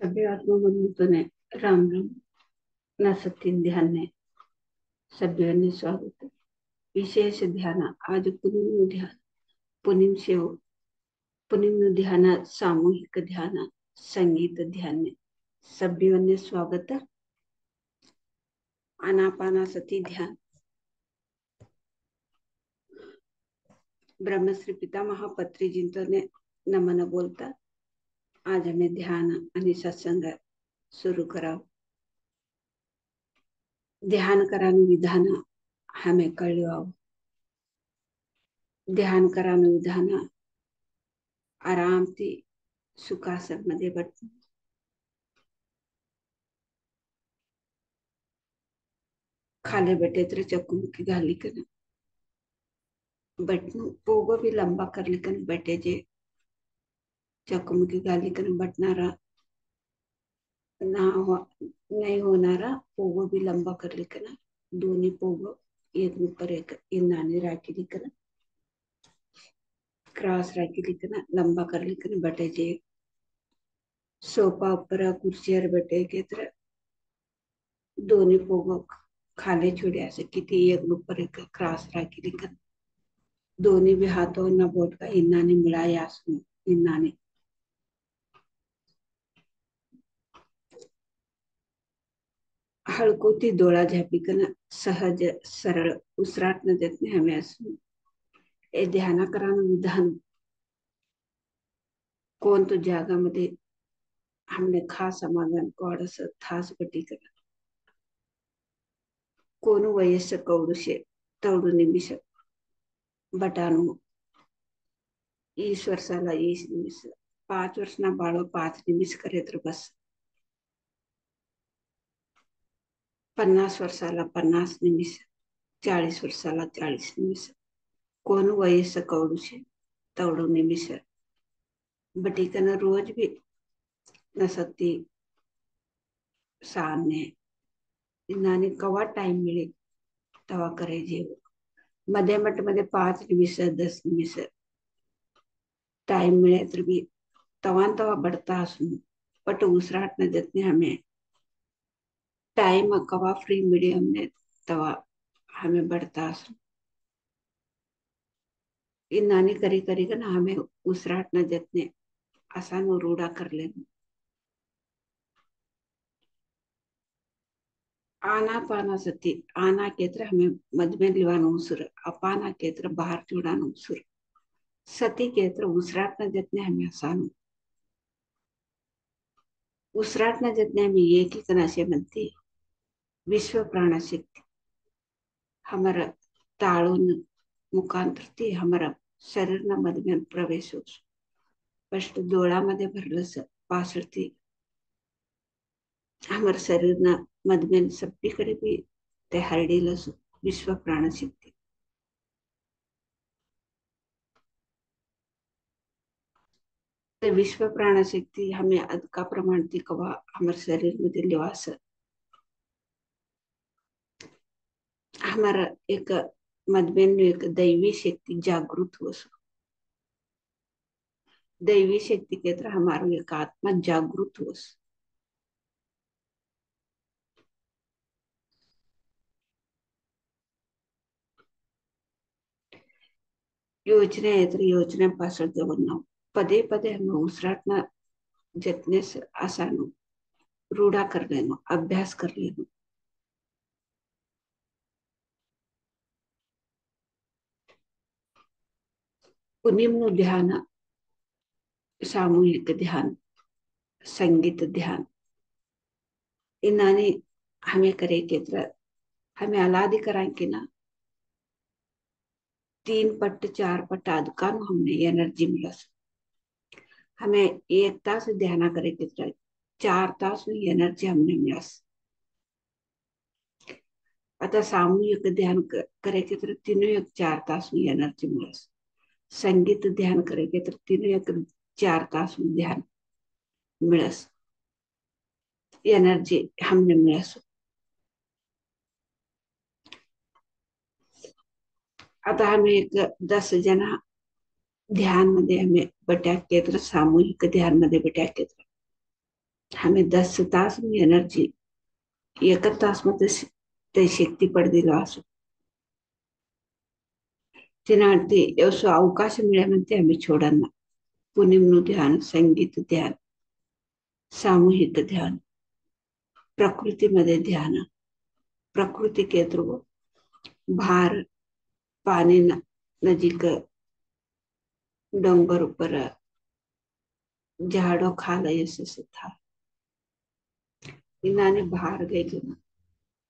सभी आत्मबंधुओं ने राम राम न सत्य ध्यान ने सभ्यों ने स्वागत विशेष ध्यान आज पुनिम ध्यान पुनिम शिव पुनिम ध्यान सामूहिक ध्यान संगीत ध्यान ने सभ्यों ने स्वागत आनापानासती ध्यान ब्रह्मश्री पितामह पत्रीजींचं ने नमन बोलतात. आज आम्ही ध्यान आणि सत्संग सुरू करावं. ध्यान करानं विधान हमें कळवावं. ध्यान करानं विधान आराम ते सुखासन मध्ये बटणं खाली बैठे तर चकुमुखी घाली कर बटन पोगो भी लंबा कर लिकन बैठे जे चकुमुखी घाली कर बटणारा ना हो नाही होणारा पोगो भी लंबा कर लिकन दोन्ही पोगो एक ऊपर एक इन्नाने राखी लिकन क्रॉस राखी लिकन लंबा कर लिकन बैठे जे सोफा ऊपर कुर्सीवर बैठे के तर दोन्ही पोगो खाली छोड़े ऐसे किती एक ऊपर एक क्रॉस राखी लिकन दोन्ही भी हाथों न बोट का इन्नाने मिलाया इन्नाने हळकुती डोळा झापीकन सहज सरळ उसराट न जतने हमें असू ए ध्यान करानं विधान कोण तो जागा मध्ये हमने खास समाधान कोडस थास बटी कर कोण वयस्स कौडुशे तौडू निमिष बटानु ईस वर्षाला 20 निमिष 5 वर्ष ना बाळो 5 निमिष करे तर बस 50 वर्षाला 50 निमिष 40 वर्षाला 40 निमिष कोण वयस्स कौडुशे तौडू निमिष बटीकन रोज भी नसती सामने इन्नाने कवा टाइम मिळेल तवा करे जेव मध्ये मट मध्ये 5 निमिष 10 निमिष टाइम मिळे तर भी तवा बढ़ता असून पट उसराट न जतने हमें टाइम कवा फ्री मिले हमने तवा हमें बढ़ता असून इन्नाने करी करी का ना हमें उसराट न जतने आसान रूढ़ा कर लेना आना पाना सती आना केत्र हमें मधमे लिवानो उसुर अपाना केत्र बाहर चुड़ानो उसुर सती केत्र उसराट न जतने हमें आसान उसराट न जतने हमें एक ही कनाशे बनती विश्व प्राणशक्ति हमारा ताळून मुखांतर ती हमारा शरीर न मधमे प्रवेश हो फर्स्ट डोळामध्ये भरलंस पासळती हमार शरीर न मधमे सगळीकडे भी ते हरडीलस विश्व प्राणशक्ति ते विश्व प्राणशक्ति हमें अदका प्रमाण ती कवा हमारे शरीर मध्ये लिवास हमारा एक मधमेन एक दैवी शक्ति जागृत हो दैवी शक्ति के तरह हमारो एक आत्मा जागृत हो योजना तर योजनेपासून जवळ पदे पदे हम उसराटना जतने से आसान रूढ़ा कर लेना अभ्यास कर लेना पुनिम ध्यान सामूहिक ध्यान संगीत ध्यान इन्नाने हमें करे के तरह हमें अलादी कराएंगे ना 3 पट 4 पट अदकान हमने एनर्जी मिला हमें 1 तास ध्यान करे के तरह 4 तास में एनर्जी हमने मिला आता सामूहिक ध्यान करे के तर तीनों एक 4 तास में एनर्जी मिला संगीत ध्यान करे के तर तीनों एक 4 तास में ध्यान मिला एनर्जी हमने मिला आता हमें एक 10 जना ध्यान मध्ये हमें बट्या केत्र सामूहिक ध्यान मध्ये बट्या केत्र हमें 10 तास में एनर्जी 1 तास मध्ये ते शक्ती पडदिलो असो तिनाटी असो अवकाश मिळाल्यानंतर आम्ही छोडांना पुनिमनु ध्यान संगीत ध्यान सामूहिक ध्यान प्रकृतीमध्ये ध्यान प्रकृती केंद्र भार पानी नजीक डोंगर ऊपर झाड़ो खाला यस था इन्हाने बाहेर घ्यायचे ना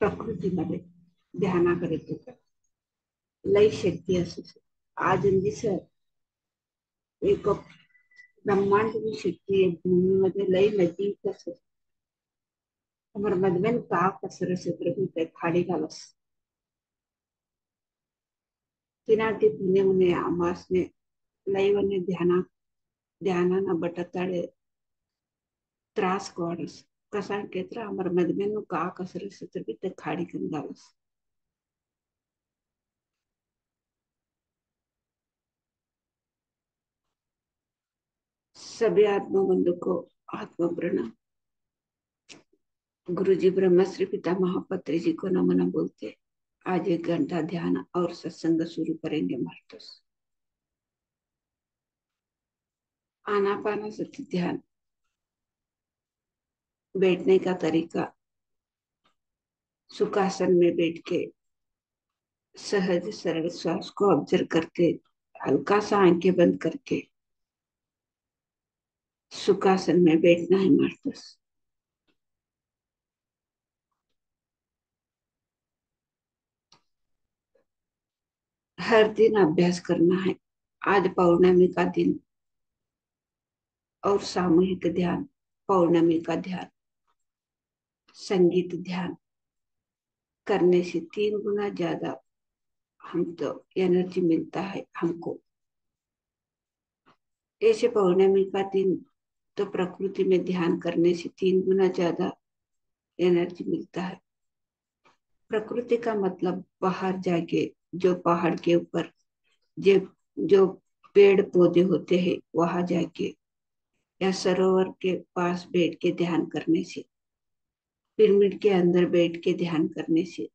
प्रकृतीमध्ये ध्यानाकडे होतं लय शक्ती असू आज दिस एक ब्रह्मांड की शक्ती है भूमि मध्ये लय नजीक असं हमर मधमेन का कसर से प्रभु खाड़ी घालस तिनाटी पुण्य मुने आमासने लैवने ध्यानाना बटताळे त्रास कोडस कसा केत्र हमर मधमेन का कसर से प्रभु खाड़ी घालस सभी आत्मा बंधु को आत्मा प्रणाम गुरुजी ब्रह्मश्री पिता महापत्री जी को नमन बोलते आज 1 घंटा ध्यान और सत्संग शुरू करेंगे मास्टर्स आनापाना सती ध्यान बैठने का तरीका सुखासन में बैठ के सहज सरल श्वास को ऑब्जर्व करते हल्का सा आंखें बंद करके सुखासन में बैठना है मास्टर्स हर दिन अभ्यास करना है आज पौर्णमी का दिन और सामूहिक ध्यान पौर्णमी का ध्यान संगीत ध्यान करने से 3 गुना ज्यादा हम तो एनर्जी मिलता है हमको ऐसे पौर्णमी का दिन तो प्रकृति में ध्यान करने से 3 गुना ज्यादा एनर्जी मिलता है प्रकृति का मतलब बाहर जाके जो पहाड़ के ऊपर जो जो पेड़ पौधे होते हैं वहां जाके या सरोवर के पास बैठ के ध्यान करने से पिरामिड के अंदर बैठ के ध्यान करने से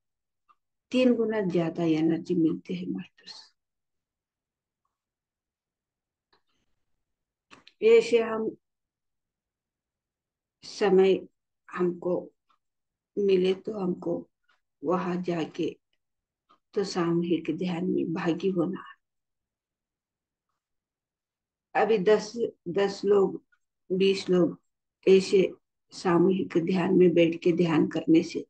3 गुना ज्यादा एनर्जी मिलती है मास्टर्स ऐसे हम समय हमको मिले तो हमको वहां जाके तो सामूहिक ध्यान में भागी होना अभी 10 लोग 20 लोग ऐसे सामूहिक ध्यान में बैठ के ध्यान करने से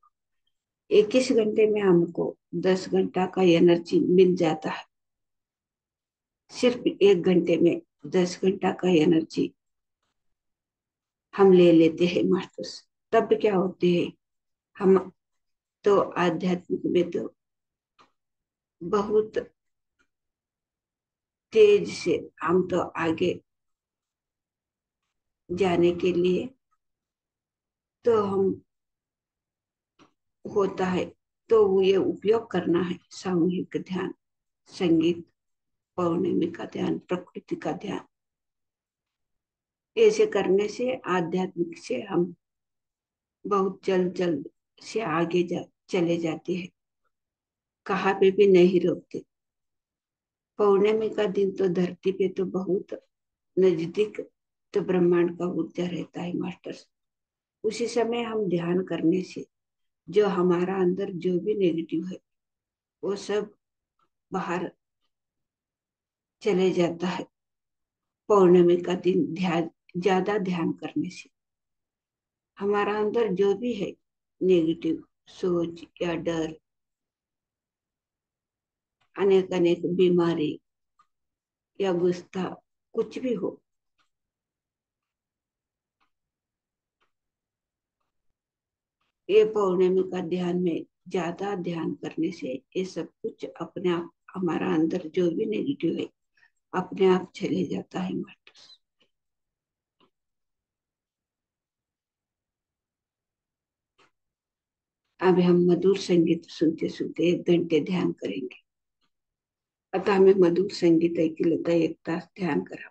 21 घंटे में हमको 10 घंटा का एनर्जी मिल जाता है सिर्फ 1 घंटे में 10 घंटा का एनर्जी हम ले लेते हैं मास्टर्स तब क्या होते हैं हम तो आध्यात्मिक में तो बहुत तेज से हम तो आगे जाने के लिए तो हम होता है तो वो ये उपयोग करना है सामूहिक ध्यान संगीत पौर्णमी का ध्यान प्रकृति का ध्यान ऐसे करने से आध्यात्मिक से हम बहुत जल्द जल्द से चले जाते हैं कहाँ पे भी नहीं रोकते पौर्णमी का दिन तो धरती पे तो बहुत नजदीक तो ब्रह्मांड का ऊर्जा रहता है मास्टर्स उसी समय हम ध्यान करने से जो हमारा अंदर जो भी नेगेटिव है वो सब बाहर चले जाता है पौर्णमी का दिन ज्यादा ध्यान करने से हमारा अंदर जो भी है नेगेटिव सोच या डर अनेक अनेक बीमारी या गुस्सा कुछ भी हो ये पौर्णमी का ध्यान में ज्यादा ध्यान करने से ये सब कुछ अपने आप हमारा अंदर जो भी नेगेटिव है अपने आप चले जाता है मास्टर्स अब हम मधुर संगीत सुनते सुनते 1 घंटे ध्यान करेंगे आता हमें मधुर संगीत ऐकलं तर 1 तास ध्यान करा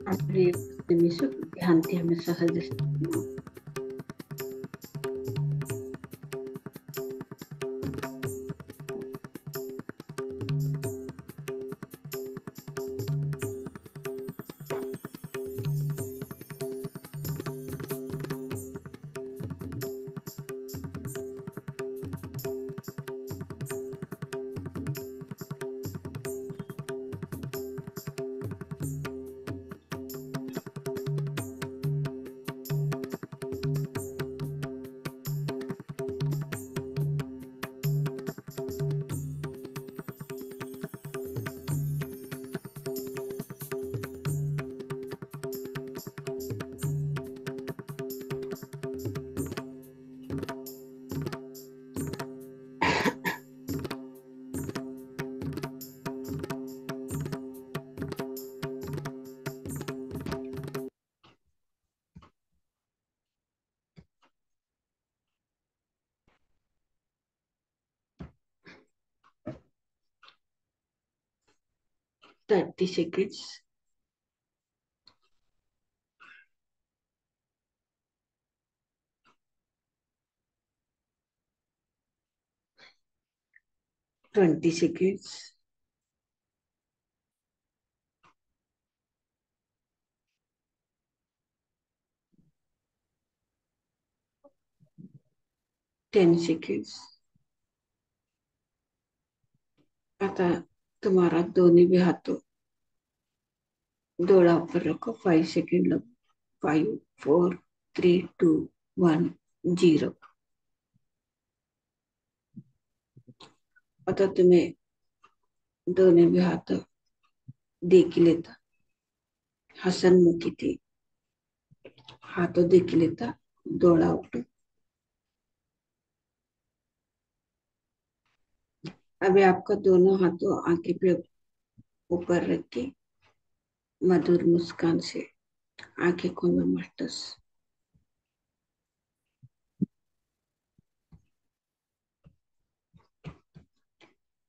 ध्यान थी हमें सहज थर्टी सेकेंड्स 20 seconds 10 seconds आता तुम्हारा दोनों भी हाथों डोळा ऊपर रखो 5 सेकंड लगो 5 4 3 2 1 0 आता तुम्हें दोनों भी हाथ देखी लेता हसनमुखी थी हाथों देखी लेता डोळा ऊपर अभी आपका दोनों हाथों आंखें पे ऊपर रख के मधुर मुस्कान से आंखें खोलो मास्टर्स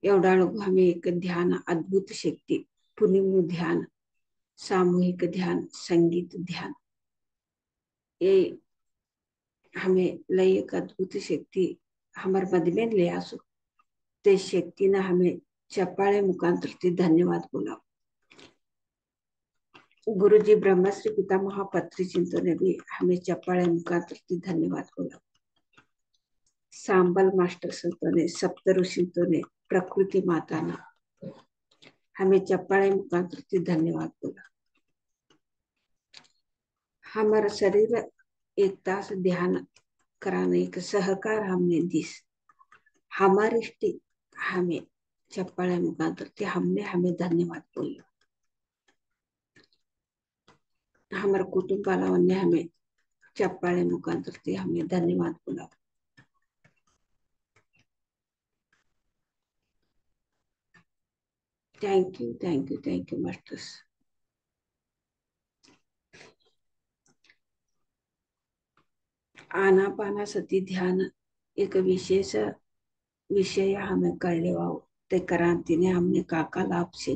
एवढा लोग हमें एक ध्यान अद्भुत शक्ति पुनिम ध्यान सामूहिक ध्यान संगीत ध्यान ये हमें लय एक अद्भुत शक्ति हमारे मध में ले आसो ते शक्ति ने हमें चप्पाळे मुखांतर ते धन्यवाद बोला गुरुजी ब्रह्मश्री पितामह पत्री चिंतो ने भी हमें चप्पाळे मुखांतर ते धन्यवाद बोला सांबल मास्टर संतों ने सप्त ऋषियों ने प्रकृति माता ने हमें चप्पाळे मुखांतर ते धन्यवाद बोला हमारा शरीर एक तास ध्यान कराने का सहकार हमने दिस हमारी इष्टि हमें चप्पाळे मुखांतर ते हमने हमें धन्यवाद बोला हमारे कुटुंबाला हमें चप्पाळे मुखांतर ते हमें धन्यवाद बोला thank you thank you thank you masters Anapanasati ध्यान एक विशेष विषय हमें कळले वाव ते क्रांतीने हमने काका लाभ से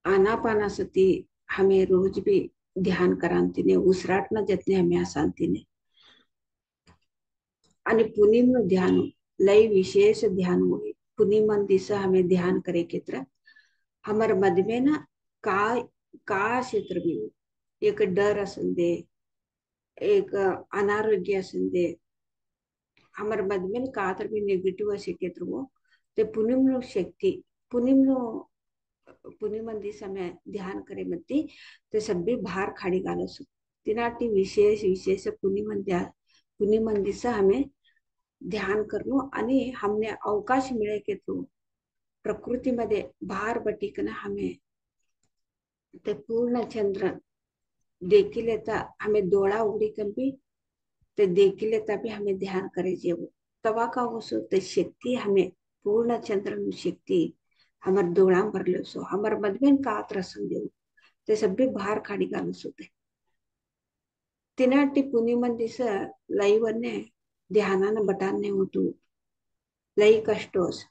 आनापानासती हमें रोज भी ध्यान क्रांतीने उसराटना जतने हमें अशांतीने आणि पुनिम ध्यान लय विशेष ध्यान हुए पुनिमन दिशा हमें ध्यान करे के हमारे मद में ना का क्षेत्र भी एक डर असन दे एक अनारोग्य असन दे हमारे मद में का तर भी नेगेटिव असे क्षेत्र वो ते पुनिम शक्ति पुनिम पुनिमंदी समय ध्यान करे मती ते सभी बाहर खाड़ी घालसु तिनाटी विशेष विशेष पुनिमंदीचा हमें ध्यान करणं आणि हमने अवकाश मिळे के तो प्रकृतीमध्ये बाहर बटिकन हमें ते पूर्ण चंद्र देखी लेता हमें डोळा उघडी भी ते देखी लेता भी हमें ध्यान करे जेवो तवा का हो सो ते शक्ति हमें पूर्ण चंद्र शक्ति हमारे डोळा भरले सो हमारे मधमेन का त्रसन देव ते सभी बाहर खाड़ी गालू होते तिनाटी पुनी मंदिस लई वन्ने ध्यानान बटाने होतू लई कष्टोस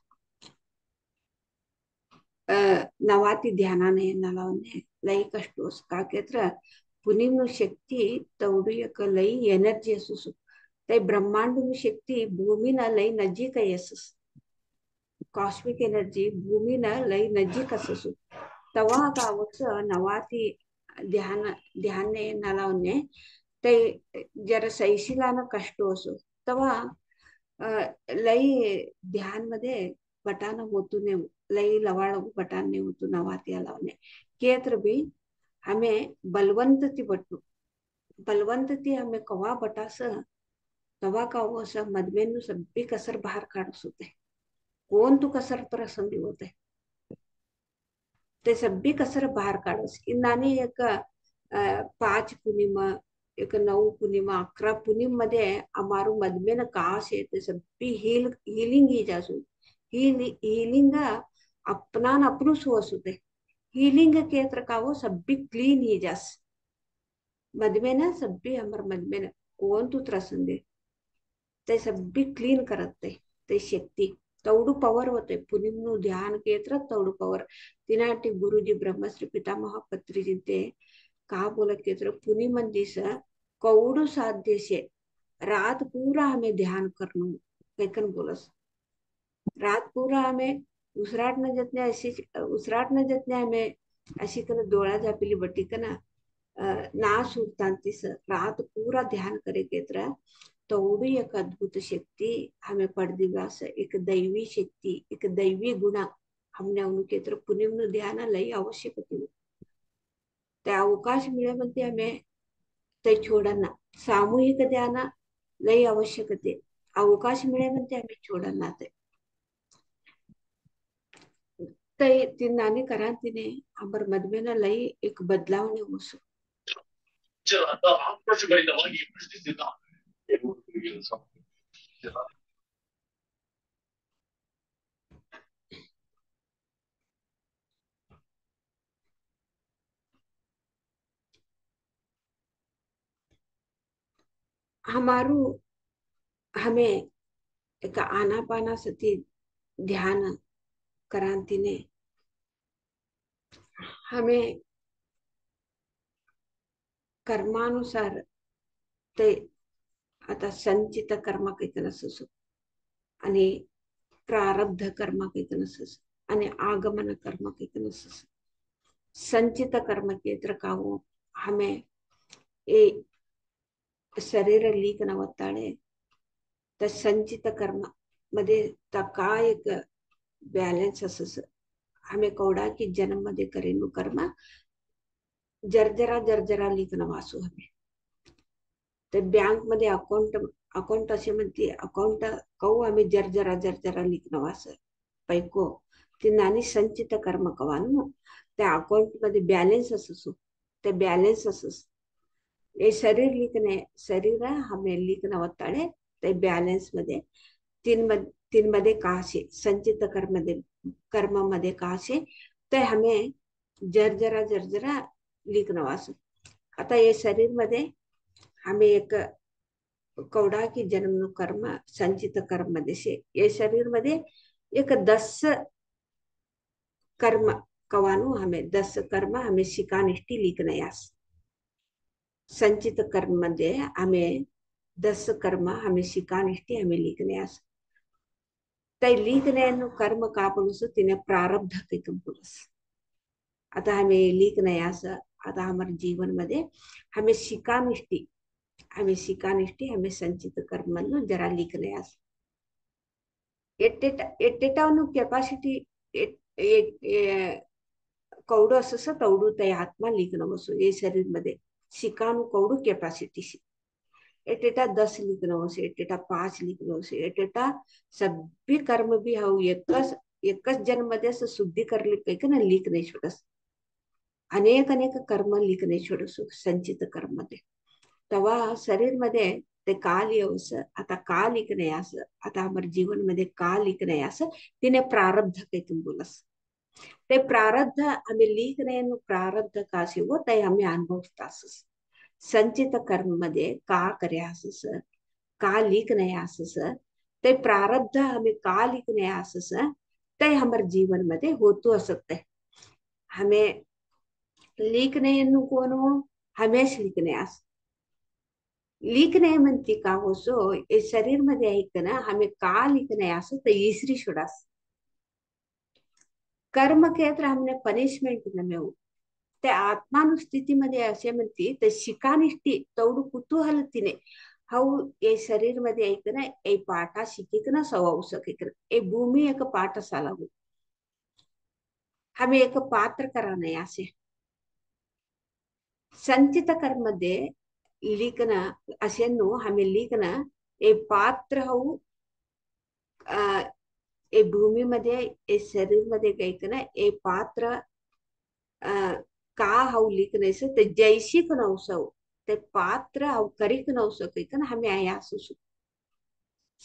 नवाती ध्यानाने नलावने लई कष्टोस का केत्र पुनिम शक्ति तवडू एक लई एनर्जी असुसु ते ब्रह्मांड शक्ति भूमि न लई नजीक यसस कॉस्मिक एनर्जी भूमि न लई नजीक असुसु तवा गावच नवाती ध्यान ध्याने नलावने ते जर सैशिलान कष्ट असो तेव्हा लई ध्यान मध्ये बटान होतू ने लई लवाळ बटान ने होतू नवाती लावने केत्र भी हमें बलवंतती बटू बलवंतती हमें कवा बटास तवा का वो सब मदमेनु सब्बी कसर बाहर काढस होते कोण तू कसर तर संधी होते ते सब्बी कसर बाहर काढस नानी एक 5 पूर्णिमा एक 9 पूर्णिमा 11 पूर्णिम मध्ये अमारू मदमेन काश आहे ते सब्बी हीलिंग ही जासू हीलिंग अपनान अपनू सो असुते हीलिंग केत्र का वो सब्बी क्लीन ही जास मदमेन सब्बी हमर मदमेन कोण तू त्रसंदे ते सब्बी क्लीन करते ते शक्ती तवडू पवर होते पुनिमनु ध्यान केत्र तवडू पवर तिनाटी गुरुजी ब्रह्मश्री पितामह पत्रीजी ते का बोलत केत्र पुनी मंदिस कौडू साध्य से रात पूरा हमें ध्यान करनु कैकन बोलस रात पूरा हमें उसराट न जतने अशी उसराट न जतने हमें अशी कन डोळा झापिली बटी कना ना सुरतांतीस रात पूरा ध्यान करे केत्र तोड़ी एक अद्भुत शक्ति हमें पड़दिव्यास एक दैवी शक्ति एक दैवी गुण हमने उनके तरफ पुनिम्न ध्यान लई आवश्यकते ते अवकाश मिळे म्हणते हमें ते छोड़ना सामूहिक ध्यान लई आवश्यकते अवकाश मिळे म्हणते हमें छोड़ना ते तीन नानी करांतीने अमर मदमेना लई एक बदलाव ने होसो हमारू हमें एक आनापाना सती ध्यान करांतीने हमें कर्मानुसार ते आता संचित कर्म काही नसस आणि प्रारब्ध कर्म काही नसस आणि आगमन कर्म काही नसस संचित कर्म केत्र कावो हमें ए शरीर लीक नवत्ताळे तर संचित कर्म मध्ये का एक बॅलन्स असस हमें कौडा की जन्म मध्ये करेनु कर्म जर्जरा लीक नवासू हमें तर बँक मध्ये अकाउंट असे म्हणते अकाउंट कहू आम्ही जर्जरा लीक नवास पैको ती नानी संचित कर्म कवानु त्या अकाउंट मध्ये बॅलन्स अससो ते बॅलन्स असस हे शरीर लिखने शरीर हमें लीक नवत्ताळे ते बॅलन्स मध्ये तीन मध्ये काशे संचित कर्म मध्ये काशे ते हमें जर्जरा लीक नवास आता ये शरीर मध्ये हमें एक कौड़ा की जन्म कर्म संचित कर्म मध्ये से ये शरीर मध्ये एक 10 कर्म कवानु हमें 10 कर्म हमें शिकानिष्ठी लिखनयास संचित कर्म मध्ये हमें 10 कर्म हमें शिकानिष्ठी हमें लिखनयास तै लिखने कर्म कापनुस तिने प्रारब्ध कैकम पुलस आता हमें लिखनयास आता हमारे जीवन मध्ये हमें शिकानिष्ठी हमें संचित कर्म जरा लिखनयास एट्टेटावनु कैपासिटी कौडू असस तवडू तय आत्मा लिखन वसु ये शरीर मध्ये शिकानु कौडू कैपासिटी सी एटेटा 10 लिखन वसु एटेटा 5 लिखन वसु एटेटा सभी कर्म भी हाउ एकच जन्म मध्ये शुद्धि करली पैकी ना लिख नाही छोडस अनेक कर्म लिख नाही छोडसु संचित कर्म मध्ये तवा शरीर मध्ये ते काल येवस आता का लिख नाही असं आता हमारे जीवन मध्ये का लिख नाही असं तिने प्रारब्ध काही तुम बोलस ते प्रारब्ध हमें लीकने प्रारब्ध का से वो तय हमें अनुभवतास संचित कर्म मध्ये का करे असस का लीक नाही असस ते प्रारब्ध हमें का लीक नाही असस ते हमारे जीवन मध्ये होतो असत हमें लीक नाही कोण हमेश लीक नाही अस लीक नाही म्हणते का हो सो हे शरीर मध्ये ऐक ना हमें का लीक नाही असं तर इसरी छोडास कर्म के तर हमने पनिशमेंट न मिळू त्या आत्मानुस्थितीमध्ये असे म्हणते तर शिकानिष्ठी तेवढं कुतूहल तिने हाऊ ए शरीर मध्ये ऐक ना ए पाठा शिकिक ना सवाऊ सकिक ए भूमी एक पाठ सालागू हमें एक पात्र करा नाही असे संचित कर्म मध्ये लिखन असेನ್ನು हमें लिखन ए पात्र हाऊ ए भूमी मध्ये ए शरीर मध्ये कैक ना ए पात्र का हाऊ लिखनेस ते जैसिक नवसव ते पात्र हाऊ करीक नवसव कैक ना हमें आया असू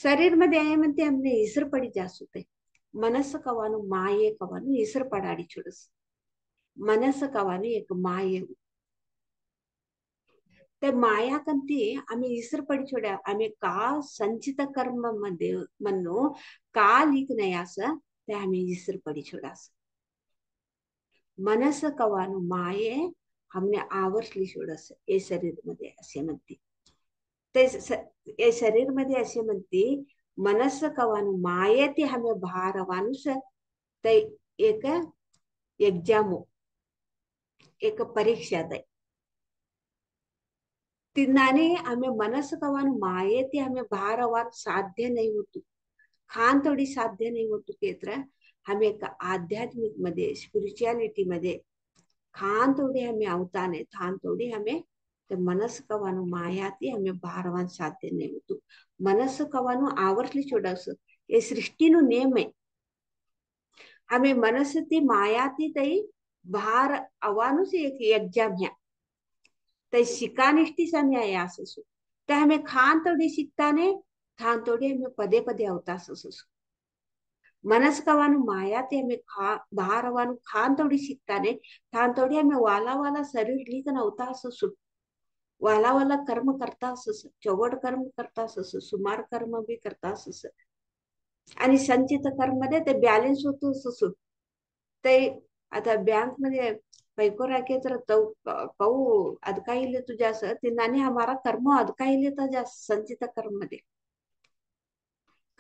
शरीर मध्ये आहे म्हणते हमने इसर पडी जास्त होते मनस कवानु माये कवानु इसर पडाडी छोडस मनस कवानु एक माये ते माया कंती आम्ही इसर पडी छोड्या आम्ही का संचित कर्म मध्ये म्हणू का लिक नाही असं ते आम्ही इसर पडी छोडास मनस कवानु माये हमने आवरली छोडस हे शरीर मध्ये असे म्हणते ते हे शरीर मध्ये असे म्हणते मनस कवानु माये ते हमें भारवानुस ते एक एग्जाम एक परीक्षा दे तिनाने हमें मनस कवानु माये ते हमें भारवान साध्य नहीं होतो खान थोडी साध्य नाही होतो केत्र हमें एक आध्यात्मिक मध्ये स्पिरिच्युअलिटी मध्ये खान थोड़ी हमें अवताने थान थोड़ी हमें तो मनस कवानु मायाती हमें भारवान साध्य नहीं होतो मनस कवानु आवरली छोडस ये सृष्टीनु नियम है हमें मनसती मायाती तई भार अवानुस एक एग्जाम है तई शिकानिष्ठी समय आहे अससु ते हमें खान थोड़ी शिकताने थान थोड़ी हमें पदे पदे अवता अससु मनस कवानु माया ते हमें बाहर हवानु खान थोड़ी शिकताने थान थोड़ी हमें वाला वाला शरीर लीक नव्हता असं वाला वाला कर्म करता असस चवड कर्म करता असस सुमार कर्म बी करता असस आणि संचित कर्म मध्ये ते बॅलन्स होतो असस ते आता बँक मध्ये पैको राखे तर कहू अदकाइले तुझ्या असं तिनाने हमारा कर्म अदकाइले तर संचित कर्म मध्ये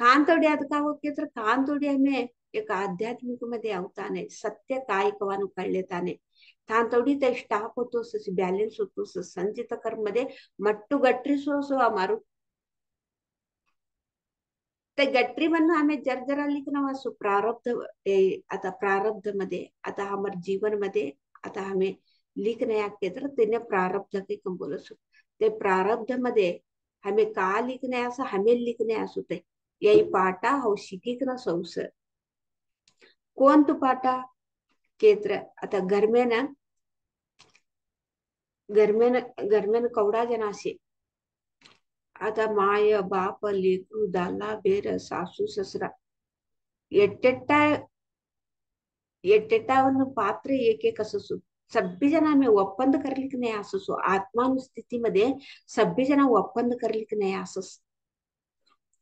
कांतोडी ಅದಕ್ಕಾಗೋಕೆ ಕಾಂತೋಡಿ हमें एक आध्यात्मिक मध्ये अवताने सत्य काय कवानु कळले ताने कांतोडी ते स्टाप होतो बॅलन्स होतो संचित कर्म मध्ये मट्टू गट्टी सो अमारू ते गट्टी म्हणून आम्ही जरा लिखना वासू प्रारब्ध आता प्रारब्ध मध्ये आता हमार जीवन मध्ये आता हमें लिखने आके तर तिने प्रारब्ध के कम बोलसो ते प्रारब्ध मध्ये हमें का लिखने असं हमें लिखने असू ते यही पाटा हो शिकिक ना सौस कोण तू पाटा केत्र आता घरमेन कवडा जनासे आता माय बाप लेकरू दाला बेर सासू ससरा ಎಟ್ಟೆಟ್ಟ ಎಟ್ಟೆಟ್ಟವನ್ನು पात्र एक एक असो सभ्य जना में ಒಪ್ಪಂದ करलिक नाही असो आत्मानुस्थितीमध्ये सभ्य जना ಒಪ್ಪಂದ करलिक नाही असस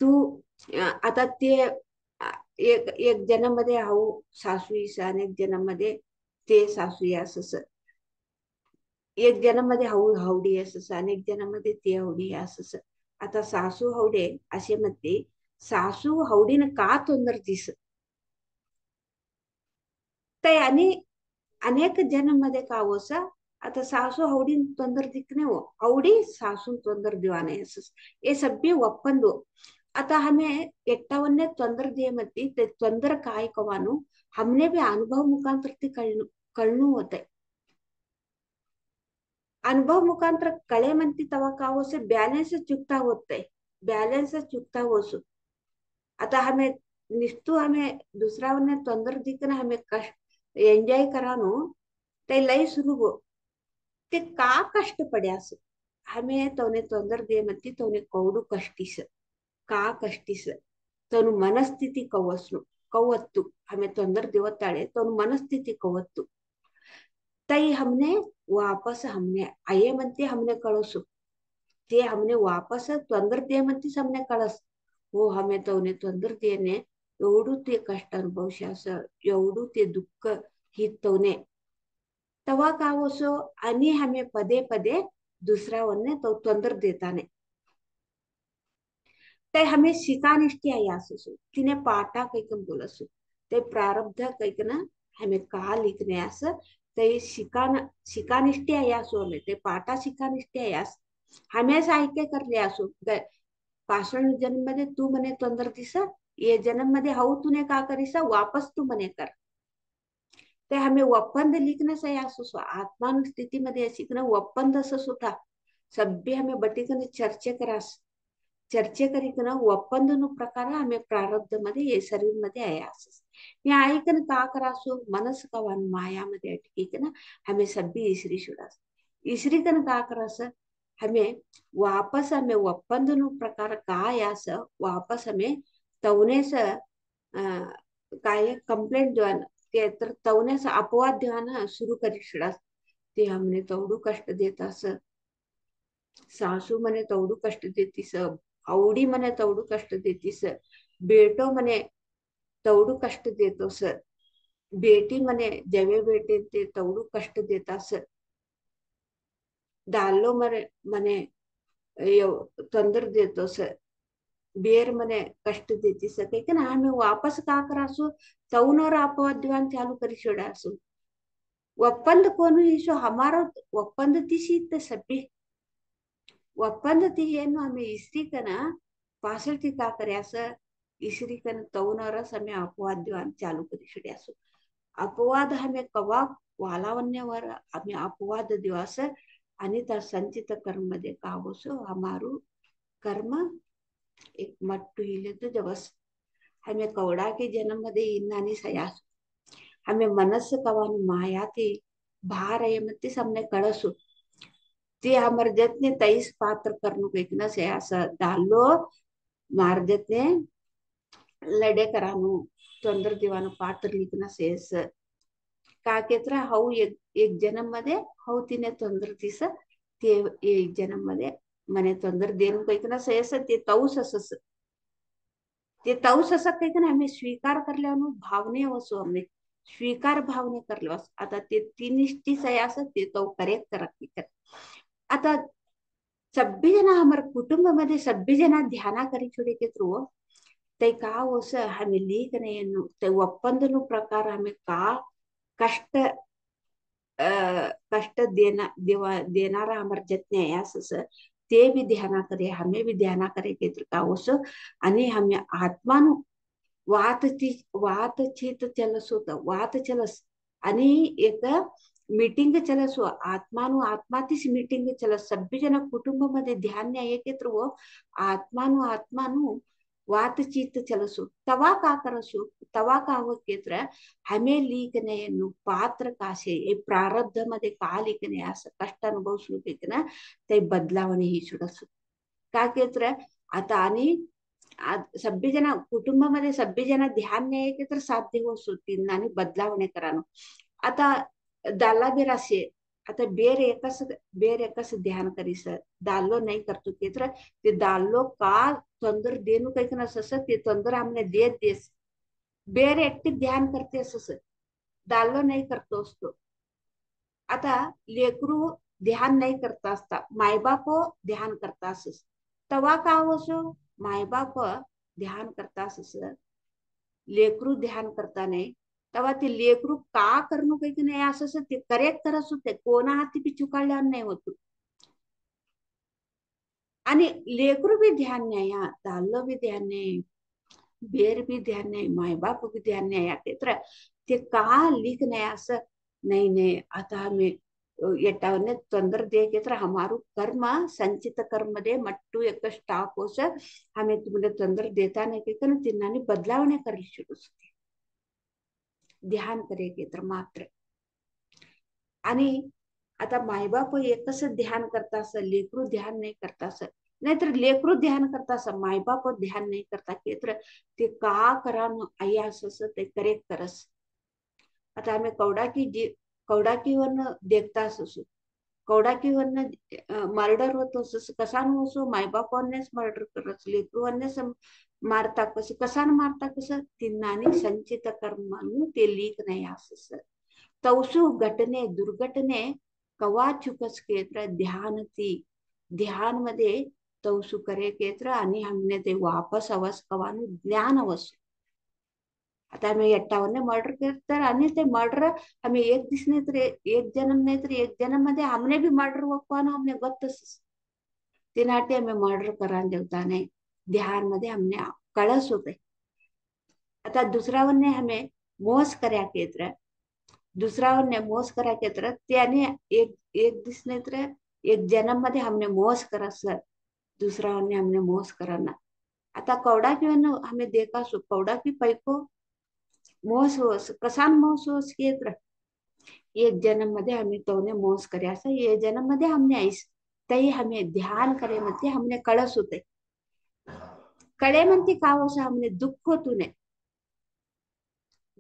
तू आता ते एक एक जन्ममध्ये हाऊ सासू अनेक जन्ममध्ये ते सासू असस एक जन्ममध्ये हाऊ हावडी असस अनेक जन्ममध्ये ते हावडी असस आता सासू हावडे असे म्हणते सासू हावडीनं का तोंदर दिस ते आणि अनेक जन्ममध्ये का होस आता सासू हवडी ತೊಂದರೆ दिखने हो हवडी सासू ತೊಂದರೆ दिवाने ये सभ्य ಒಪ್ಪಂದು आता हमें ಎಟ್ಟವನ್ನೇ ತೊಂದರೆ दिए मती ते ತೊಂದರೆ कायकवानु हमने भी अनुभव मुखांतर ती कळणू होते अनुभव मुखांतर कळे म्हणती तवा का होसे बॅलन्स चुकता होते बॅलन्स चुकता होसो आता हमें निस्तू हमें दूसरा ने ತೊಂದರೆ दिखना हमें कष्ट एंजॉय करानो ते लय सुरू हो ते का कष्ट पड्यास हमें तोने ತೊಂದರೆ दे मती तोने कौडू कष्टीस का कष्टीस तनु मनस्थिती कवसनु कवत्तु हमें तोंदर देवताड़े तो मनस्थिति कवत्तु तई हमने वापस हमने आये मनते हमने कळसु ते हमने वापस ತೊಂದರೆ दे म्हणतीस हमने कळस हो हमें तो उन्हें ತೊಂದರೆ देने एवढू ते कष्ट अनुभवशास एवढू ते दुःख हितवणे तवा का असो आणि हमें पदे पदे दुसऱ्यावरने तो ತೊಂದರೆ देताने ते हमें शिकानिष्ठी आहे असो तिने पाटा कैकन बोलसो ते प्रारब्ध कैकन हमें का लिखने असं ते शिकानिष्ठी आहे असो हमें ते पाटा शिकानिष्ठी आहे हमें साहित्य करले असो पाषाण जन्म मध्ये तू मने तोंदर दिसा ये जन्म मध्ये हाउ तूने का करीसा वापस तू मने कर ते हमें ಒಪ್ಪಂದ लिखने से असो आत्मान स्थिति मध्ये शिकणं ಒಪ್ಪಂದ असं सुद्धा सभ्य हमें बटिकन चर्चे करास चर्चे करीकन ಒಪ್ಪಂದನು प्रकार हमें प्रारब्ध मध्ये ये शरीर मध्ये आहे असं मी ऐकन का करासो मनस कवान माया मध्ये अटकीकन हमें सभी ईश्वरी शुडास ईश्वरी कन का करास हमें वापस हमें ಒಪ್ಪಂದನು प्रकार का यास वापस हमें तवनेस काय कंप्लेंट देवान ते तर तवनेस अपवाद देवान सुरू करी शिडास ते हमने तेवढू कष्ट देत असं सासू मने तेवढू कष्ट देतीस आवडी मने तेवढू कष्ट देतीस बेटो मने तेवढू कष्ट देतोस बेटी मने जवे बेटे ते तेवढू कष्ट देतास दालो मने मने ತೊಂದರೆ देतोस बेर मने कष्ट देतीस कैक ना हमें वापस का करासो तवनोर अपवाद्यवान चालू करी छोडासो ಒಪ್ಪಂದ ಕೋನು ಈಶೋ हमारा ಒಪ್ಪಂದ ತಿಸಿत सभी ಒಪ್ಪಂದ ती ಏನು हमें इस्त्रीकन पासळती का कर्यास इस्त्रीकन तवनोरस हमें अपवाद्यवान चालू करी छोड्यासो अपवाद हमें कवा वालावण्यावर हमें अपवाद दिवस आणि त्या संचित कर्म मध्ये का होसो हमारू कर्म एक मट्टू हिले तो दिवस हमें कवड़ा के जन्म मध्ये इन्नानी सयास हमें मनस कवान माया ते भार आहे मग हमने कळसो ते हमारे जतने 23 पात्र करनु कैकना से असं डालो मार जतने लड़े करानु तोंदर दिवानु पात्र लिखना से का केत्र हाउ एक जन्म मध्ये हाउ तिने तोंदर दिस ते एक जन्म मध्ये मने तोंदर देनु कैकना से ते तौस असस ते तौस असं कैकना हमें स्वीकार करल्यानु भावने वसो हमें स्वीकार भावने करलवास आता ते तीनिष्ठी सय असं ते तो करेक्ट करा आता सभ्य जना हमारे कुटुंब मध्ये सभ्य जना ध्याना करी छोड़े के थ्रू ते का होस हमें लीकने ते ಒಪ್ಪಂದನು प्रकार हमें का कष्ट कष्ट देनारा हमारे जतने यासस ते भी ध्याना करे हमें भी ध्याना करे के का होस आणि हमें आत्मानु वात चित चलस होत वात चलस आणि एक मीटिंग चलस आत्मानु आत्मातीच मीटिंग चलस सभ्य जन कुटुंब मध्ये ध्यान ಏಕೆತ್ರ आत्मानु वात चित चलसु तवा का करसु तवा का हो केत्र हमें लीकनेಯನ್ನು पात्र काशे हे प्रारब्ध मध्ये का लिखणे असं कष्ट अनुभवसु केतना ते बदलावणे ही सुडसु का केत्र आता आणि सभ्य जन कुटुंबामध्ये सभ्य जन ध्यान नाही के तर साध्य होसो आणि बदलावणे करानो आता दाला बिराशे आता बेर एकच ध्यान करीस दालो नहीं करतो के तर ते दालो का तोंदर देनु कैकन असस ते तोंदर हमने देस बेर एकटी ध्यान करते असस दालो नहीं करतो असतो आता लेकरू ध्यान नहीं करता असता मायबाप ध्यान करता असस तवा का होसो मायबाप ध्यान करता असस लेकरू ध्यान करता नाही तेव्हा ते लेकरू का करणं काही नाही असं ते करेक्ट करत होते कोणा हाती बी चुकाळल्यावर नाही होत आणि लेकरू बी ध्यान नाही दाल्लो बी ध्यान नाही बेर बी ध्यान नाही मायबाप बी ध्यान नाही यात्र ते का लिख नाही असं नहीं आता हमें एटावने तोंदर दे के तर हमारू कर्म संचित कर्म दे मट्टू एक स्टॉक होस हमें तुमने तोंदर देता नहीं के कन तिन्नानी बदलावणे करली शुरू ध्यान करे के तर मात्र आणि आता मायबाप एकच ध्यान करता असं लेकरू ध्यान नाही करता असं नाहीतर लेकरू ध्यान करता असं मायबाप ध्यान नाही करता की तर ते का करा आई असं ते करेक्ट करस. आता आम्ही कवडाकीवरनं देखता असो, कवडाकीवरनं मर्डर होतो कसा नसो मायबापांनीच मर्डर करत लेकरूवांनीच मारता कसं कसा मारता कसं तिन्नानी संचित कर्मानु ते लीक नाही असं तवसु घटने दुर्घटने कवा चुकस केत्र ध्यान ती ध्यान मध्ये तवसु करे केत्र आणि हमने ते वापस अवस कवानु ज्ञान अवस. आता आम्ही एकटावरने मर्डर केलं तर आणि ते मर्डर आम्ही एक दिस नाही तर एक जन्म नाही तर एक जन्म मध्ये हमने भी मर्डर वकवानो हमने गत्तस ते नाट्य हमें मर्डर करा देवता ने ध्यान मध्ये हमने कळस होते. आता दुसरावरने हमें मोस कर्या केत्र दुसरावरने मोस करा केत्र त्याने एक एक दिस नाही तर एक जन्म मध्ये हमने मोस करस दुसरावरने हमने मोस करना. आता कवडा किंवा हमें देखा सु कवडा की पैको मोस होस कसान मोस होस केत्र एक जन्म मध्ये हमें तोने मोस करे असं ये जन्म मध्ये हमने ऐस तई हमें ध्यान करे मध्ये हमने कळस होते कळे म्हणते का असं हमने दुःख होतो नाही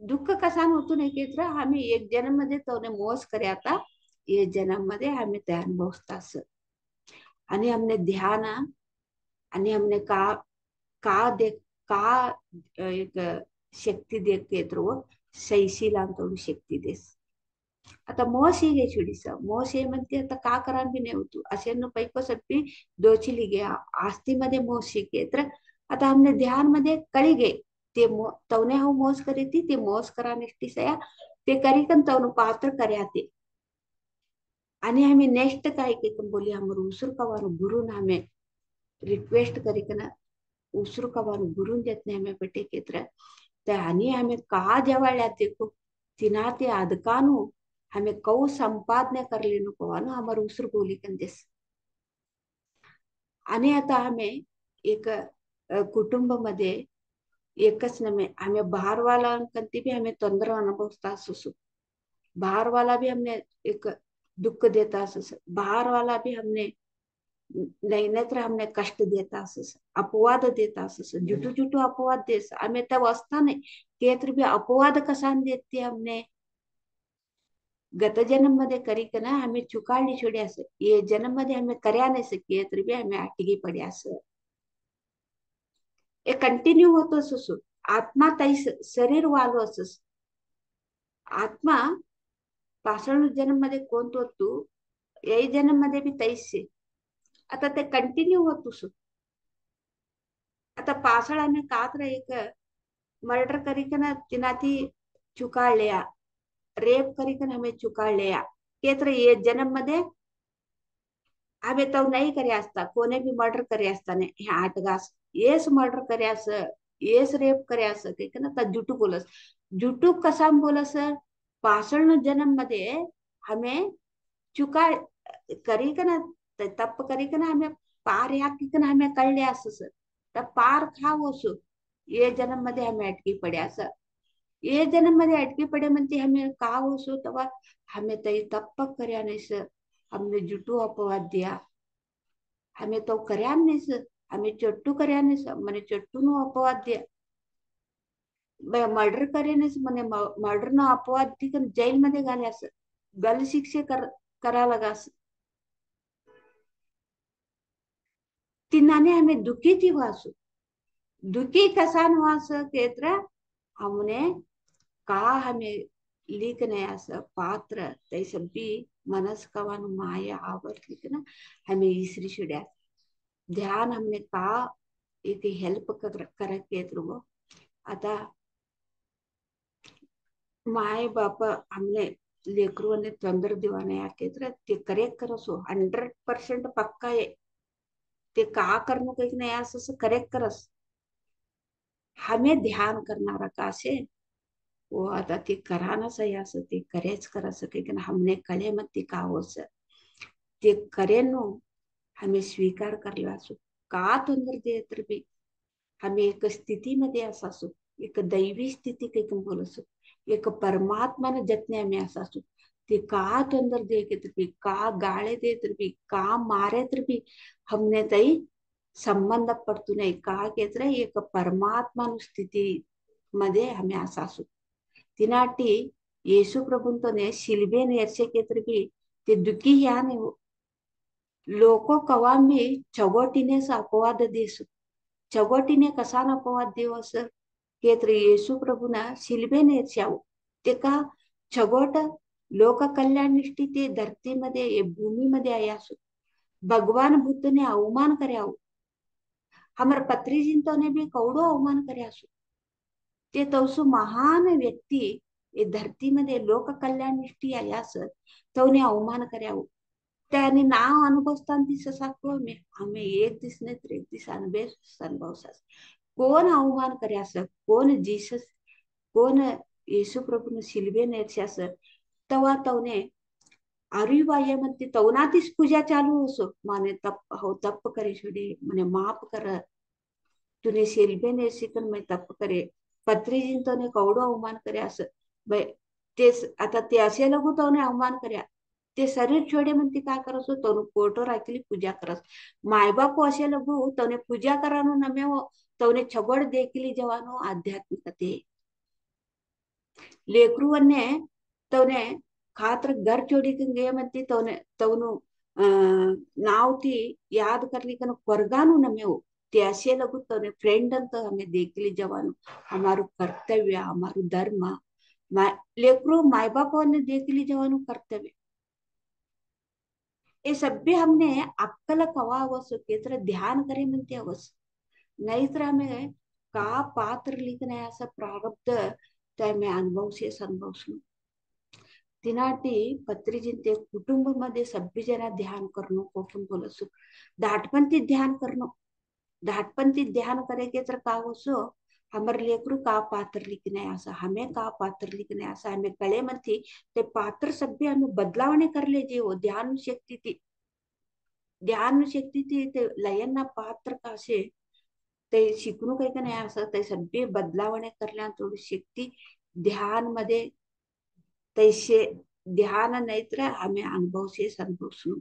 दुःख कसान होतो नाही केत्र आम्ही एक जन्म मध्ये तोने मोस करे आता ये जन्म मध्ये हमें ते अनुभवतास आणि हमने ध्यान आणि हमने का देख का एक शक्ती देख केत्र सैशीला तोडू शक्ती देस. आता मोस ही गे छुडीस मोस हे म्हणते आता का करा बी नाही होतो असे न पैको सप्पी दोची लिगे आस्ती मध्ये मोस शिके तर आता हमने ध्यान मध्ये कळी गे ते तवने हो मोस करी ती ते मोस करा निष्ठी सया ते करी कन तवनु पात्र कर्या ते आणि आम्ही नेक्स्ट काय की बोली हमर उसुर कवानु गुरुन हमें रिक्वेस्ट करी कन उसुर कवानु गुरुन देतने हमें पेटे केत्र ते आणि हमें का जवळ देखो तिना ते अदकानु हमें कौ संपादने कर लेनु कोवानु हमार उसुर बोली कंदेस. आणि आता आम्ही एक कुटुंब मध्ये एकच नमे हमें बाहर वाला कंती भी हमें तोंदर अनुभवता सुसु बाहर वाला भी हमने एक दुख देता सुस बाहर वाला भी हमने नहीं नेत्र हमने कष्ट देता सुस अपवाद देता सुस जुटू जुटू अपवाद देस हमें तब अवस्था नहीं केत्र भी अपवाद कसान देते हमने गत जन्म मध्ये करी ना हमें चुकाळली छोडी असं ये जन्म मध्ये हमें कर्या नाही सकी तर भी हमें अटगी पड़ी असं हे कंटिन्यू होतो सुसु आत्मा तैस शरीर वालो असस आत्मा पाषाण जन्म मध्ये कोण तो तू ये जन्म मध्ये भी तैसे आता ते कंटिन्यू होतो सु आता पाषाणाने कात्र एक मर्डर करी ना तिना ती चुकाळल्या रेप करी कन हमें चुकाळ लिया केत्र ये जन्म मध्ये हमें तो नहीं करे असता कोने भी मर्डर करे असता ने हे आटगास येस मर्डर करे असं येस रेप करे असं ते ना तर जुटू बोलस जुटू कसा बोलस पाषण जन्म मध्ये हमें चुका करी कन तप करी कन हमें पार या की कन हमें कळ लिया असं तर पार खाओ सो ये जन्म मध्ये हमें अटकी पड़े असं ये जन्म मध्ये अटकी पड़े म्हणते हमें का हो सो तवा हमें तई तप्पक कर्या नहीं सर हमने जुटू अपवाद दिया हमें तो कर्या नहीं सर हमें चट्टू कर्या नहीं सर मैंने चट्टू नो अपवाद दिया मर्डर करे नहीं मैंने मर्डर नो अपवाद दी जेल मध्ये घाल्यास गल शिक्षे करा लगास तिन्हाने हमें दुखी थी वासु दुखी कसान वास केत्र हमने का हमें लिखने असं पात्र ते सभी मनस कवान माया आवर लिखना हमें ईश्वरी शुड्या ध्यान हमने का एक हेल्प कर के वो आता माय बाप हमने लेकरू ने तोंदर दिवाने याके ते करेक्ट करसो 100% पक्का आहे ते का करणं काही नाही असं करेक्ट करस हमें ध्यान करणारा का से वो आता ते कराना सही असं ते करेच करस की हमने कले मत ते का होस ते करे नो हमें स्वीकार करला असो का तोंदर दे तर भी हमें एक स्थिती मध्ये असासो एक दैवी स्थिती काही बोलसो एक परमात्मा ने जतने हमें असासो ते का तोंदर दे के तर भी का गाळे दे तर भी का मारे तर भी हमने तई संबंध पडतो नाही का केत्र एक परमात्मा स्थिती मध्ये हमें आसासु तिनाटी येसु प्रभुंतोने शिल्बे नेर्चे केत्र भी ते दुखी ह्या ने लोको कवा मी चगोटीनेच अपवाद देसु चगोटीने कसा न अपवाद देव असं केत्र येसु प्रभुना शिल्बे नेर्च्याव ते का छगोट लोक कल्याण निष्ठी ते धरतीमध्ये भूमीमध्ये आहे असो भगवान बुद्धने अवमान કર્યા हमारे पत्रीजी तो ने भी कौड़ो अवमान કર્યા ते तवसु महान व्यक्ती ये धरती मध्ये लोक कल्याण निष्ठी आयास तवने अवमान કર્યા त्याने नाव अनुभवताना दिस साको हमें एक दिस नाही तर एक दिस अनुभवसास कोण अवमान કર્યાस कोण जीसस कोण येशू प्रभून शिल्बे नेर्शास तवा तवने आरुबाई म्हणते तवनातीच पूजा चालू असो माने तप हो तप करे छोडे मने माफ कर तुने शिल्बे नेर्शिकन मैं तप करे पत्रीजीन तोने कवडो अवमान करे असं तेच आता ते असे लगू तवने अवमान કર્યા ते शरीर छोडे म्हणते काय करस तो पोटो राखली पूजा करस मायबापू असे लगू तवने पूजा करानो नमे हो तवने छगड देखली जवानो आध्यात्मिकते लेकरूवन्ने तवने खातर घर छोड़ी गए म्हणते तवने तवनु नाव ती याद करली कन वर्गानु नमे हो ते असे लगू तवने फ्रेंड अंत हमें देखली जवानो हमारू कर्तव्य हमारू धर्म लेकरू माय बाप ने देखली जवानो कर्तव्य ये सब भी हमने अक्कल कवा अवस केत्र ध्यान करे म्हणते अवस नहीं तर हमें का पात्र लिखना है ऐसा प्रारब्ध त्या मैं अनुभव से अनुभव तिनाटी पत्रीजिंते कुटुंब मध्ये सभ्य जना ध्यान करणं कोठून बोलसो धाटपंथी ध्यान करणं धाटपंथी ध्यान करे के तर का होसो हमर लेकरू का पात्र लिखने ऐसा हमें का पात्र लिखने ऐसा हमें कले मथी ते पात्र सभ्य हमें बदलावने कर ले जे वो ध्यान शक्ती ती ते लयना पात्र कासे ते शिकणू काही का नाही असं ते सगळे बदलावणे करल्या थोडी शक्ती ध्यान मध्ये तैसे ध्यान नहीं तर हमें अनुभव से अनुभव सुन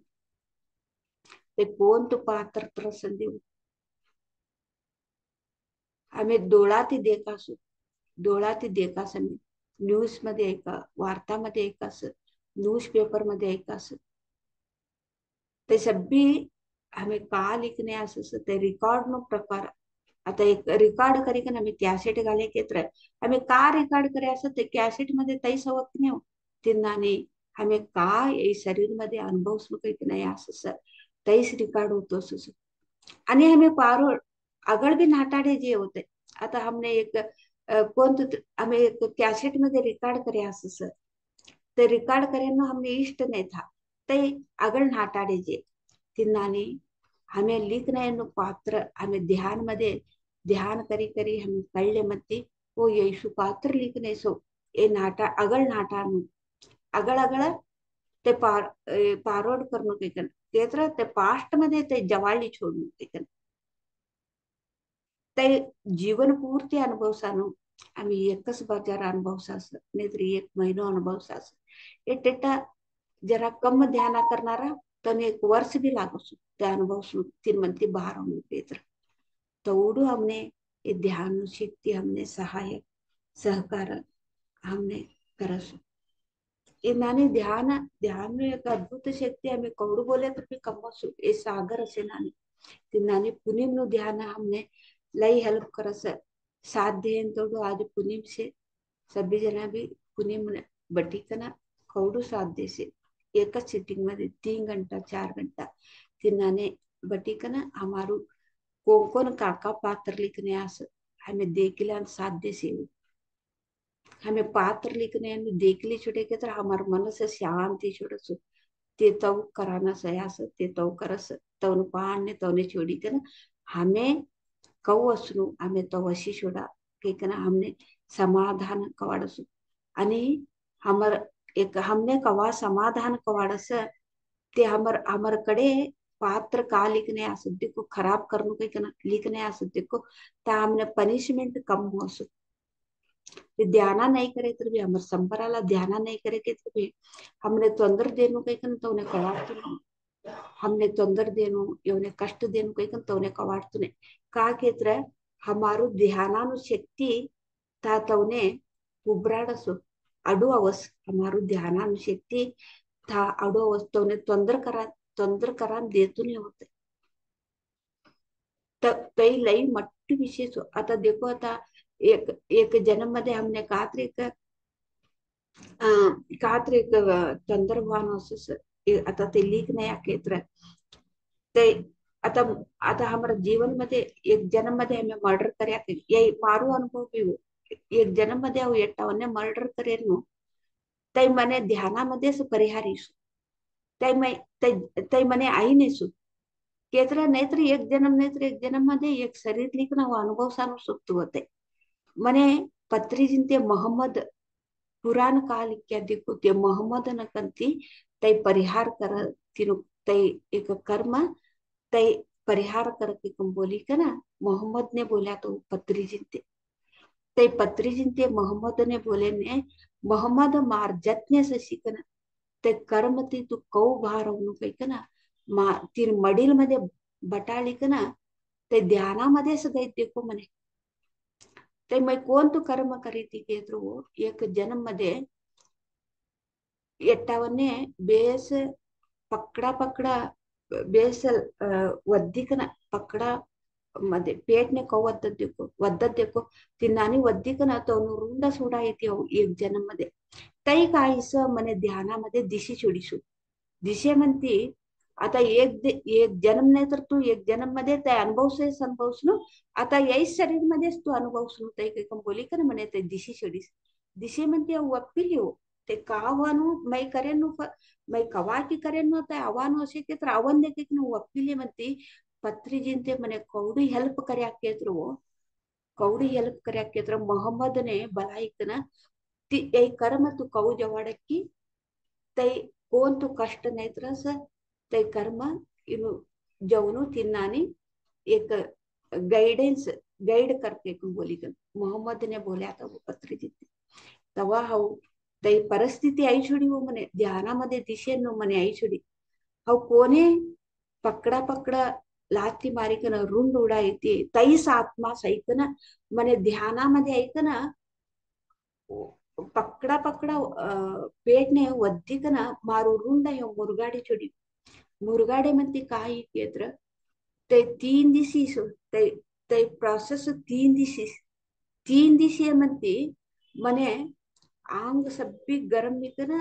ते कोण तो पात्र प्रसंग हमें डोळाती देखा समय न्यूज मध्ये ऐका वार्तामध्ये ऐका न्यूज पेपर मध्ये ऐका ते सभी हमें का लिखने असं ते रिकॉर्ड नो प्रकार आता एक रिकॉर्ड करी का आम्ही कॅसेट घाले केत्र आम्ही का रिकॉर्ड करे असं ते कॅसेट मध्ये तई सवत नाही तिन्नाने हमें का ये शरीर मध्ये अनुभव सुख नाही असं तईच रिकॉर्ड होतो असं आणि हमें पारो अगळ भी नाटाडे जे होते आता हमने एक कोणतं हमें एक कॅसेट मध्ये रिकॉर्ड करे असं ते रिकॉर्ड करे ना हमने इष्ट नहीं था तई अगळ नाटाडे जे तिन्नाने हमें लिखना नो पात्र हमें ध्यान मध्ये ध्यान करी करी हमें कळले मत्ती ओ येशु पात्र लिखने सो ए नाटा अगळ नाटानु अगळ अगळ ते पारोड करणं केकन तेत्र ते पास्ट मध्ये ते जवाळी छोडणं केकन ते जीवन पूर्ती अनुभव सानो आम्ही एकच बाजार अनुभव सास नाहीतरी एक महिना अनुभव सास ए टेटा जरा कम ध्यान करणारा तर एक वर्ष भी लागो त्या अनुभव सुन तीन म्हणते बाहर होऊन पेत्र तोड़ू हमने ये ध्यान शक्ति हमने सहायक सहकार हमने करस ये नानी ध्यान ध्यान में एक अद्भुत शक्ति हमें कौड़ू बोले तो भी कम ये सागर से नानी ते नानी पुनिम नो ध्यान हमने लई हेल्प करस साध्य तोड़ू आज पुनिम से सभी जना भी पुनिम बटी कना कौड़ू साध्य से एक सिटिंग में 3 घंटा 4 घंटा तिनाने बटी कना हमारू कोण काका पात्र लिखने असं हमें देखले साध्य से हमें पात्र लिखने देखले छोटे के तर हमार मन से शांति छोड़स ते तव कराना सयास ते तव करस तवन पाने तवने छोड़ी के ना हमें कौ असनु हमें तो वशी छोड़ा के ना हमने समाधान कवाडस आणि हमर एक हमने कवा समाधान कवाडस ते हमर कडे पात्र का लिखने आ सकते को खराब करने को इतना लिखने आ सकते को ता हमने पनिशमेंट कम हो सकते ध्यान नहीं करे तो भी हमारे संपराला ध्यान नहीं करे के तो भी हमने तोंदर देने को इतना तो उन्हें कड़ा तो हमने तोंदर देनु ಇವನೇ ಕಷ್ಟ देनु ಕೈಕನ್ ತವನೆ ಕವಾಡ್ತುನೆ ಕಾಕೇತ್ರ हमारू ध्यानानु शक्ति तातवने उबराडसो अडू अवस हमारू ध्यानानु शक्ति था अडू अवस तवने तोंदर करा देतू नहीं होते तई लई मट्टी विशेष आता देखो आता एक एक जन्म मध्ये हमने कात्री चंद्रभान आता ते लीक नाही केत्र ते आता आता हमारा जीवन मध्ये एक जन्म मध्ये हमें मर्डर कर्या ये मारू अनुभव भी हो एक जन्म मध्ये अವು ಎಟ್ಟವನ್ನೇ मर्डर करेनु तई मने ध्यानामध्येच परिहारीसु तई मै तई मने आई नेसु केत्र नेत्र एक जन्म मध्ये एक शरीर लिक ನಾವು अनुभव सानु सुप्त होते मने पत्री जिंते मोहम्मद पुराण काल इत्यादि को ते मोहम्मद न कंती तई परिहार कर तिनु तई एक कर्म तई परिहार करके कम बोली का ना मोहम्मद ने बोला तो पत्री जिंते तई पत्री जिंते मोहम्मद ने बोले ने मोहम्मद मार जतने से शिकना ते कर्म ती तू कौ भार होऊन काही का ना मा तीन मडील मध्ये बटाळी का ना ते ध्यानामध्येच दैत्य को म्हणे ते मैं कोण तू कर्म करीती केत्र एक जन्म मध्ये ಎಟ್ಟವನ್ನೇ ಬೇಸ್ पकड़ा पकड़ा बेस वद्दिकन पकड़ा मध्ये पेट ने कौ वद्दत देखो तिनानी वद्दिकन तो रुंड सोडा येते एक जन्म मध्ये तई काहीस मने ध्यानामध्ये दिशी छोडीसू दिशे म्हणती आता एक जन्म नाही तर तू एक जन्म मध्ये त्या अनुभवस नो आता याच शरीर मध्येच तू अनुभवस नो तई काही बोली का म्हणे ते दिशी छोडीस दिशे म्हणते वप्पी हो ते कावानु मै करेनु मै कवा की करेनु ते आवानु असे के तर आवन देते की वप्पीले म्हणती पत्री जिंते मने कौडी हेल्प कर्या केत्र कौडी हेल्प कर्या केत्र मोहम्मद ने बलाईक ना ती एक कर्म तू कौ जवाडक्की तै कोण तू कष्ट नाही तरस तै कर्म इनु जवनु तिन्नानी एक गाइडेंस गाइड करके बोली कर मोहम्मद ने बोला था वो पत्री जिंते तवा हाऊ तई परिस्थिती आई छोडी हो मने ध्यानामध्ये दिशेनो मने आई छोडी हो कोणे पकडा पकडा लाथी मारिकन रुंड उडा येते तईस आत्मा सैकन मने ध्यानामध्ये ऐकन पकडा पकडा पेटने वद्दिकन मारू रुंड हे मुरगाडी छोडी मुरगाडे म्हणते काही केत्र ते 3 दिवशी ते ते प्रोसेस 3 दिवशी म्हणते मने आंग सब्बी गरम निकन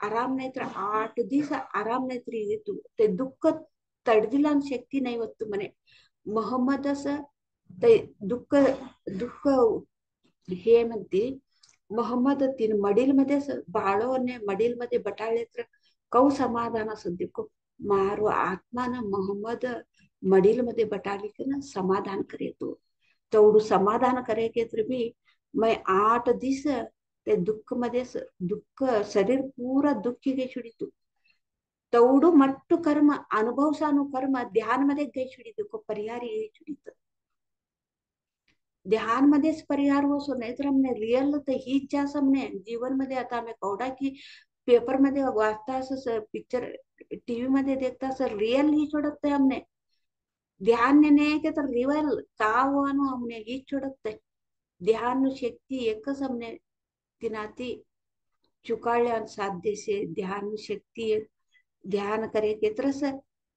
आराम नाही तर 8 दिवस आराम नाही तरी येतो ते दुःख तडदिला शक्ती नाही होत म्हणे मोहम्मद असं ते दुःख दुःख हे म्हणते मोहम्मद तीन मडील मध्ये बाळोने मडील मध्ये बटाळे तर कौ समाधान असं देखो मारो आत्मा ना मोहम्मद मडील मध्ये बटाली के ना समाधान करे तो तेवढं समाधान करे के तर भी मैं 8 दिवस ते दुःख मध्ये दुःख शरीर पूरा दुःखी गे छुडीतो तेवढं मट्टू कर्म अनुभव सानु कर्म ध्यान मध्ये गे छुडीतो परिहार ये छुडीतो ध्यान मध्येच परिहार होसो नाही तर हमने रियल तर हीच ज्या हमने जीवन मध्ये आता आम्ही कवडा की पेपर मध्ये वाचता असं पिक्चर टीव्ही मध्ये देखता असं रियल ही छोड़ते हमने ध्यान ने नहीं के तो रियल का हुआनो हमने ही छोड़ते ध्यान शक्ति एकच हमने तिनाती चुकाळ्या साध्य से ध्यान शक्ति ध्यान करे के तरस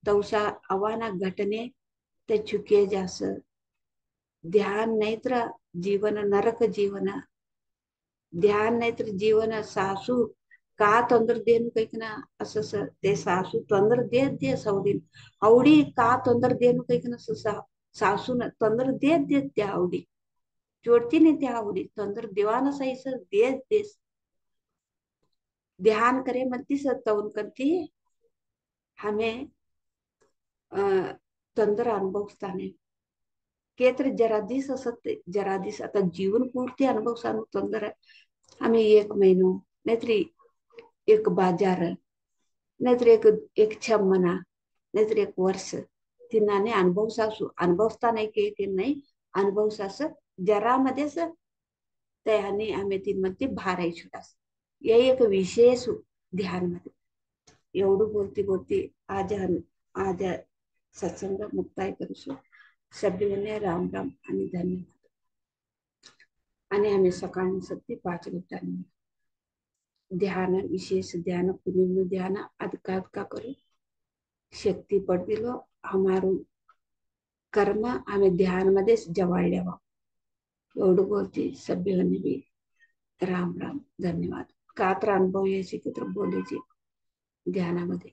तवसा अवाना घटने ते चुके जास ध्यान नाही तर जीवन नरक जीवन ध्यान नाही तर जीवन सासू का ತೊಂದರೆ ದೇನು ಕೈಕನ ಅಸಸ ते सासू ತೊಂದರೆ दे सवडीन आवडी का ತೊಂದರೆ देनु ಕೈಕನ सासू न ತೊಂದರೆ दे त्या आवडी जोडती ने त्या आवडी ತೊಂದರೆ देवाना सही सर दे ध्यान करे म्हणती तवन करती हमें ತೊಂದರೆ अनुभवस्ताने केत्र जरा दिस असत जरा दिस आता जीवन पूर्ती अनुभव सानू ತೊಂದರೆ आम्ही 1 महिना नाहीतर एक बाजार नाहीतर एक 6 महिना नाहीतर 1 वर्ष तिनाने अनुभव सासू अनुभवता नाही के नाही अनुभव सास जरा मध्येच त्याने आम्ही तीन मध्ये भाराई छुटास यही एक विशेष ध्यान मध्ये एवढं बोलती बोलती आज आज या सत्संग मुक्ताय करू. सभ्य राम राम आणि धन्यवाद. आणि आम्ही सकाळी सत्य 5 मिनिटांनी ध्यान, विशेष ध्यान, पुण्य ध्यान अदका अदका करू शक्ती पडदिलो हमारू कर्म आम्ही ध्यान मध्येच जवाळल्यावा. एवढं बोलते. सभ्य बी राम राम धन्यवाद. का तर अनुभव यायचे की तर बोलायचे ध्यानामध्ये.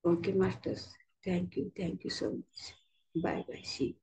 Okay masters, thank you so much. Bye bye, C.